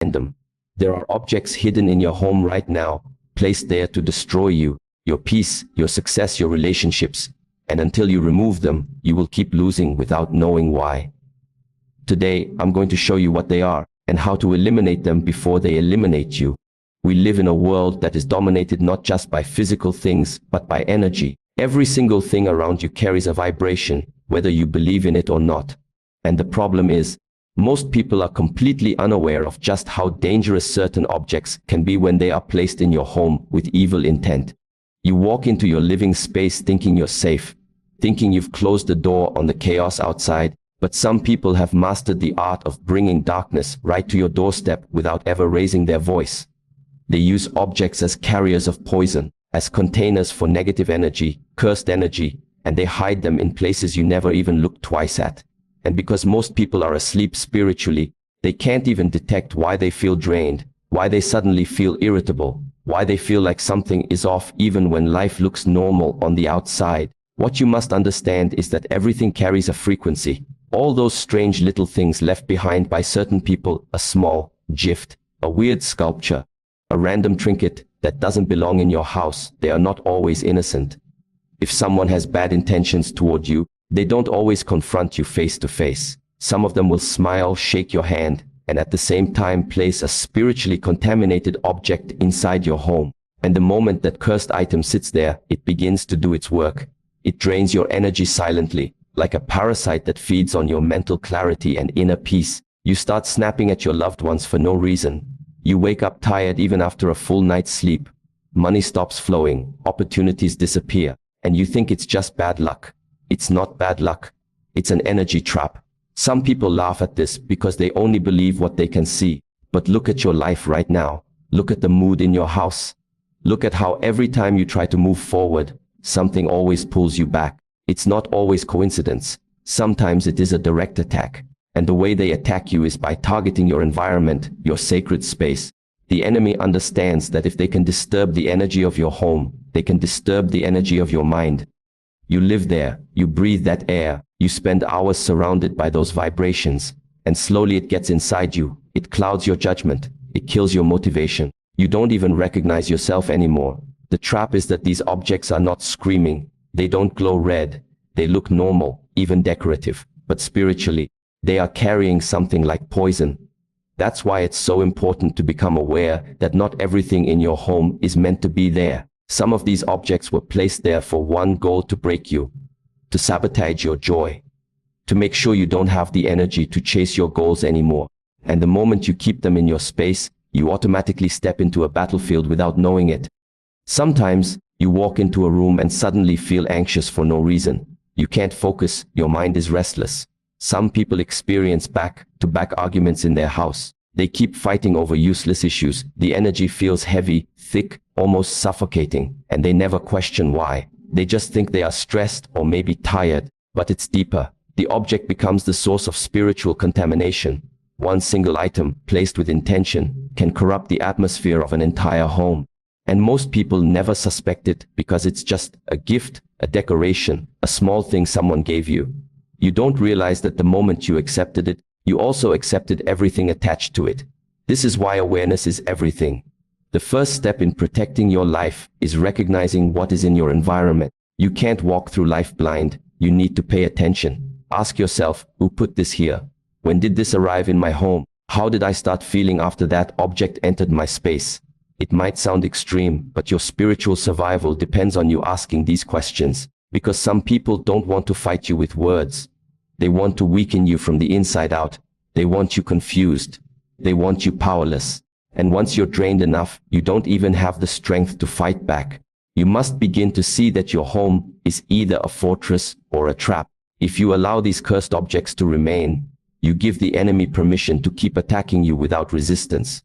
random. There are objects hidden in your home right now, placed there to destroy you, your peace, your success, your relationships, and until you remove them, you will keep losing without knowing why. Today, I'm going to show you what they are and how to eliminate them before they eliminate you. We live in a world that is dominated not just by physical things, but by energy. Every single thing around you carries a vibration, whether you believe in it or not. And the problem is, most people are completely unaware of just how dangerous certain objects can be when they are placed in your home with evil intent. You walk into your living space thinking you're safe, thinking you've closed the door on the chaos outside, but some people have mastered the art of bringing darkness right to your doorstep without ever raising their voice. They use objects as carriers of poison, as containers for negative energy, cursed energy, and they hide them in places you never even look twice at. And because most people are asleep spiritually, they can't even detect why they feel drained, why they suddenly feel irritable, why they feel like something is off even when life looks normal on the outside. What you must understand is that everything carries a frequency. All those strange little things left behind by certain people, a small gift, a weird sculpture, a random trinket that doesn't belong in your house, they are not always innocent. If someone has bad intentions toward you, they don't always confront you face to face. Some of them will smile, shake your hand, and at the same time place a spiritually contaminated object inside your home. And the moment that cursed item sits there, it begins to do its work. It drains your energy silently, like a parasite that feeds on your mental clarity and inner peace. You start snapping at your loved ones for no reason. You wake up tired even after a full night's sleep. Money stops flowing, opportunities disappear, and you think it's just bad luck. It's not bad luck. It's an energy trap. Some people laugh at this because they only believe what they can see. But look at your life right now. Look at the mood in your house. Look at how every time you try to move forward, something always pulls you back. It's not always coincidence. Sometimes it is a direct attack. And the way they attack you is by targeting your environment, your sacred space. The enemy understands that if they can disturb the energy of your home, they can disturb the energy of your mind. You live there, you breathe that air, you spend hours surrounded by those vibrations, and slowly it gets inside you. It clouds your judgment. It kills your motivation. You don't even recognize yourself anymore. The trap is that these objects are not screaming. They don't glow red. They look normal, even decorative. But spiritually, they are carrying something like poison. That's why it's so important to become aware that not everything in your home is meant to be there. Some of these objects were placed there for one goal: to break you, to sabotage your joy, to make sure you don't have the energy to chase your goals anymore. And the moment you keep them in your space, you automatically step into a battlefield without knowing it. Sometimes, you walk into a room and suddenly feel anxious for no reason. You can't focus, your mind is restless. Some people experience back-to-back arguments in their house. They keep fighting over useless issues. The energy feels heavy, thick, almost suffocating, and they never question why. They just think they are stressed or maybe tired, but it's deeper. The object becomes the source of spiritual contamination. One single item, placed with intention, can corrupt the atmosphere of an entire home. And most people never suspect it because it's just a gift, a decoration, a small thing someone gave you. You don't realize that the moment you accepted it, you also accepted everything attached to it. This is why awareness is everything. The first step in protecting your life is recognizing what is in your environment. You can't walk through life blind. You need to pay attention. Ask yourself, who put this here? When did this arrive in my home? How did I start feeling after that object entered my space? It might sound extreme, but your spiritual survival depends on you asking these questions. Because some people don't want to fight you with words. They want to weaken you from the inside out. They want you confused. They want you powerless. And once you're drained enough, you don't even have the strength to fight back. You must begin to see that your home is either a fortress or a trap. If you allow these cursed objects to remain, you give the enemy permission to keep attacking you without resistance.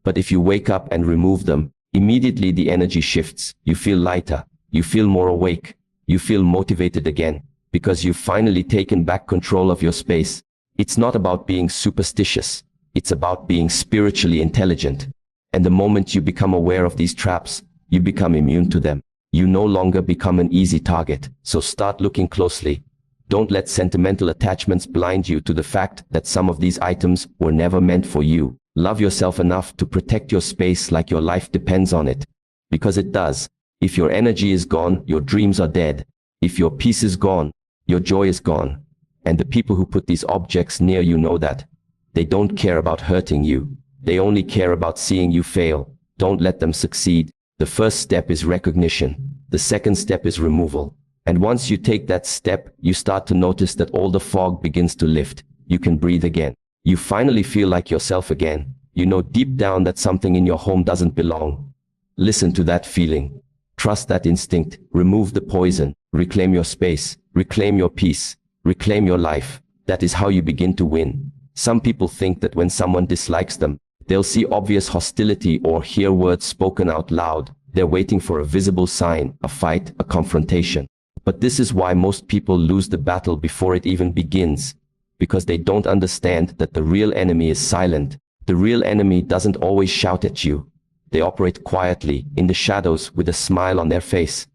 But if you wake up and remove them, immediately the energy shifts. You feel lighter. You feel more awake. You feel motivated again, because you've finally taken back control of your space. It's not about being superstitious. It's about being spiritually intelligent. And the moment you become aware of these traps, you become immune to them. You no longer become an easy target. So start looking closely. Don't let sentimental attachments blind you to the fact that some of these items were never meant for you. Love yourself enough to protect your space like your life depends on it. Because it does. If your energy is gone, your dreams are dead. If your peace is gone, your joy is gone. And the people who put these objects near you know that. They don't care about hurting you. They only care about seeing you fail. Don't let them succeed. The first step is recognition. The second step is removal. And once you take that step, you start to notice that all the fog begins to lift. You can breathe again. You finally feel like yourself again. You know deep down that something in your home doesn't belong. Listen to that feeling. Trust that instinct. Remove the poison. Reclaim your space. Reclaim your peace. Reclaim your life. That is how you begin to win. Some people think that when someone dislikes them, they'll see obvious hostility or hear words spoken out loud. They're waiting for a visible sign, a fight, a confrontation. But this is why most people lose the battle before it even begins. Because they don't understand that the real enemy is silent. The real enemy doesn't always shout at you. They operate quietly, in the shadows, with a smile on their face.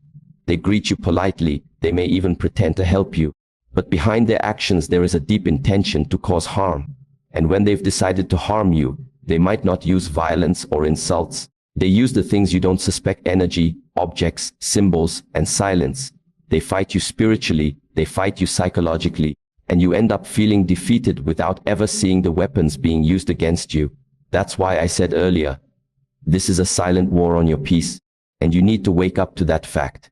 They greet you politely. They may even pretend to help you. But behind their actions there is a deep intention to cause harm. And when they've decided to harm you, they might not use violence or insults. They use the things you don't suspect: energy, objects, symbols, and silence. They fight you spiritually, they fight you psychologically, and you end up feeling defeated without ever seeing the weapons being used against you. That's why I said earlier, this is a silent war on your peace, and you need to wake up to that fact.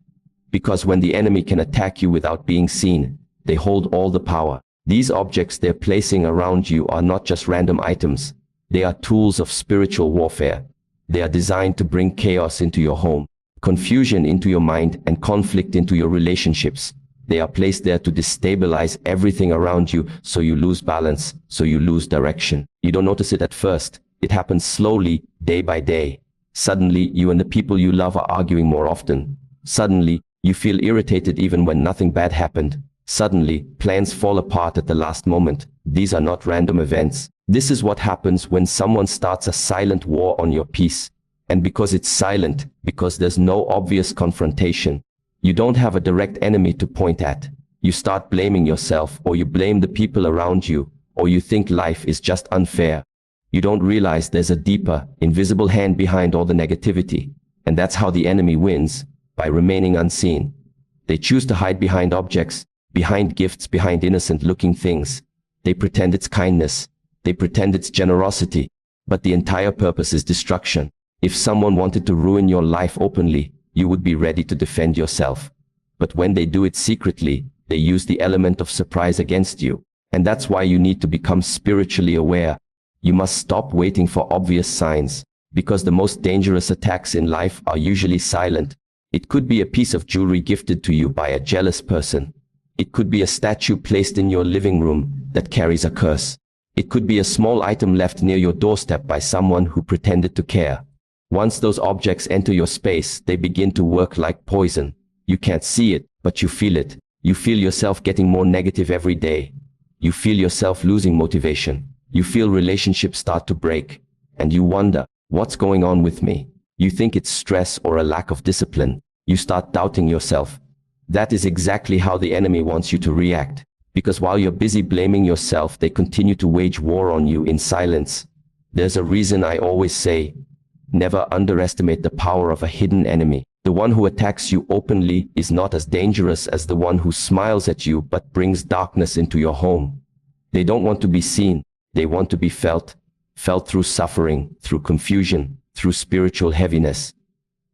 Because when the enemy can attack you without being seen, they hold all the power. These objects they're placing around you are not just random items. They are tools of spiritual warfare. They are designed to bring chaos into your home, confusion into your mind, and conflict into your relationships. They are placed there to destabilize everything around you, so you lose balance, so you lose direction. You don't notice it at first. It happens slowly, day by day. Suddenly, you and the people you love are arguing more often. Suddenly, you feel irritated even when nothing bad happened. Suddenly, plans fall apart at the last moment. These are not random events. This is what happens when someone starts a silent war on your peace. And because it's silent, because there's no obvious confrontation, you don't have a direct enemy to point at. You start blaming yourself, or you blame the people around you, or you think life is just unfair. You don't realize there's a deeper, invisible hand behind all the negativity. And that's how the enemy wins, by remaining unseen. They choose to hide behind objects, behind gifts, behind innocent-looking things. They pretend it's kindness. They pretend it's generosity. But the entire purpose is destruction. If someone wanted to ruin your life openly, you would be ready to defend yourself. But when they do it secretly, they use the element of surprise against you. And that's why you need to become spiritually aware. You must stop waiting for obvious signs, because the most dangerous attacks in life are usually silent. It could be a piece of jewelry gifted to you by a jealous person. It could be a statue placed in your living room that carries a curse. It could be a small item left near your doorstep by someone who pretended to care. Once those objects enter your space, they begin to work like poison. You can't see it, but you feel it. You feel yourself getting more negative every day. You feel yourself losing motivation. You feel relationships start to break. And you wonder, what's going on with me? You think it's stress or a lack of discipline. You start doubting yourself. That is exactly how the enemy wants you to react. Because while you're busy blaming yourself, they continue to wage war on you in silence. There's a reason I always say, never underestimate the power of a hidden enemy. The one who attacks you openly is not as dangerous as the one who smiles at you but brings darkness into your home. They don't want to be seen. They want to be felt. Felt through suffering, through confusion, through spiritual heaviness.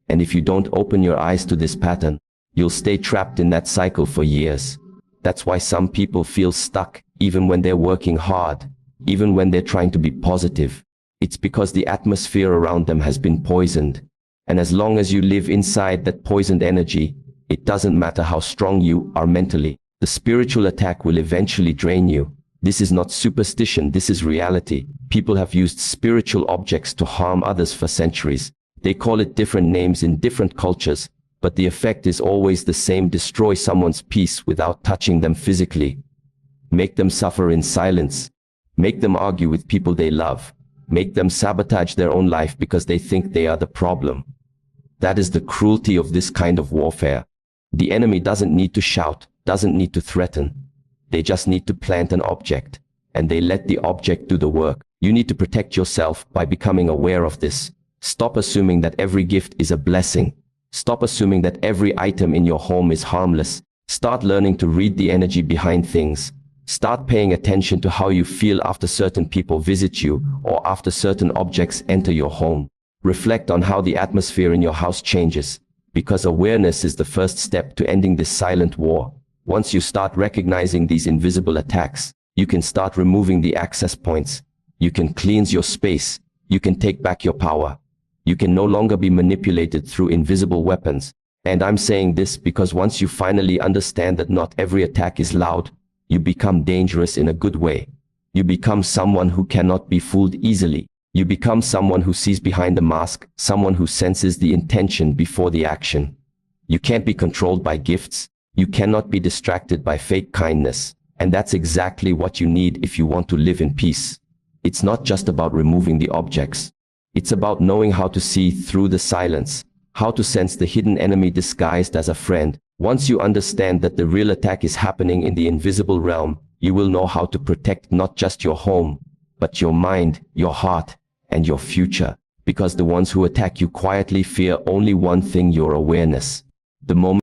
And if you don't open your eyes to this pattern, you'll stay trapped in that cycle for years. That's why some people feel stuck, even when they're working hard, even when they're trying to be positive. It's because the atmosphere around them has been poisoned. And as long as you live inside that poisoned energy, it doesn't matter how strong you are mentally. The spiritual attack will eventually drain you. This is not superstition, this is reality. People have used spiritual objects to harm others for centuries. They call it different names in different cultures, but the effect is always the same: destroy someone's peace without touching them physically. Make them suffer in silence. Make them argue with people they love. Make them sabotage their own life because they think they are the problem. That is the cruelty of this kind of warfare. The enemy doesn't need to shout, doesn't need to threaten. They just need to plant an object. and they let the object do the work. You need to protect yourself by becoming aware of this. Stop assuming that every gift is a blessing. Stop assuming that every item in your home is harmless. Start learning to read the energy behind things. Start paying attention to how you feel after certain people visit you or after certain objects enter your home. Reflect on how the atmosphere in your house changes, because awareness is the first step to ending this silent war. Once you start recognizing these invisible attacks, you can start removing the access points. You can cleanse your space. You can take back your power. You can no longer be manipulated through invisible weapons. And I'm saying this because once you finally understand that not every attack is loud, you become dangerous in a good way. You become someone who cannot be fooled easily. You become someone who sees behind the mask, someone who senses the intention before the action. You can't be controlled by gifts. You cannot be distracted by fake kindness. And that's exactly what you need if you want to live in peace. It's not just about removing the objects. It's about knowing how to see through the silence, how to sense the hidden enemy disguised as a friend. Once you understand that the real attack is happening in the invisible realm, you will know how to protect not just your home, but your mind, your heart, and your future. Because the ones who attack you quietly fear only one thing: your awareness. The moment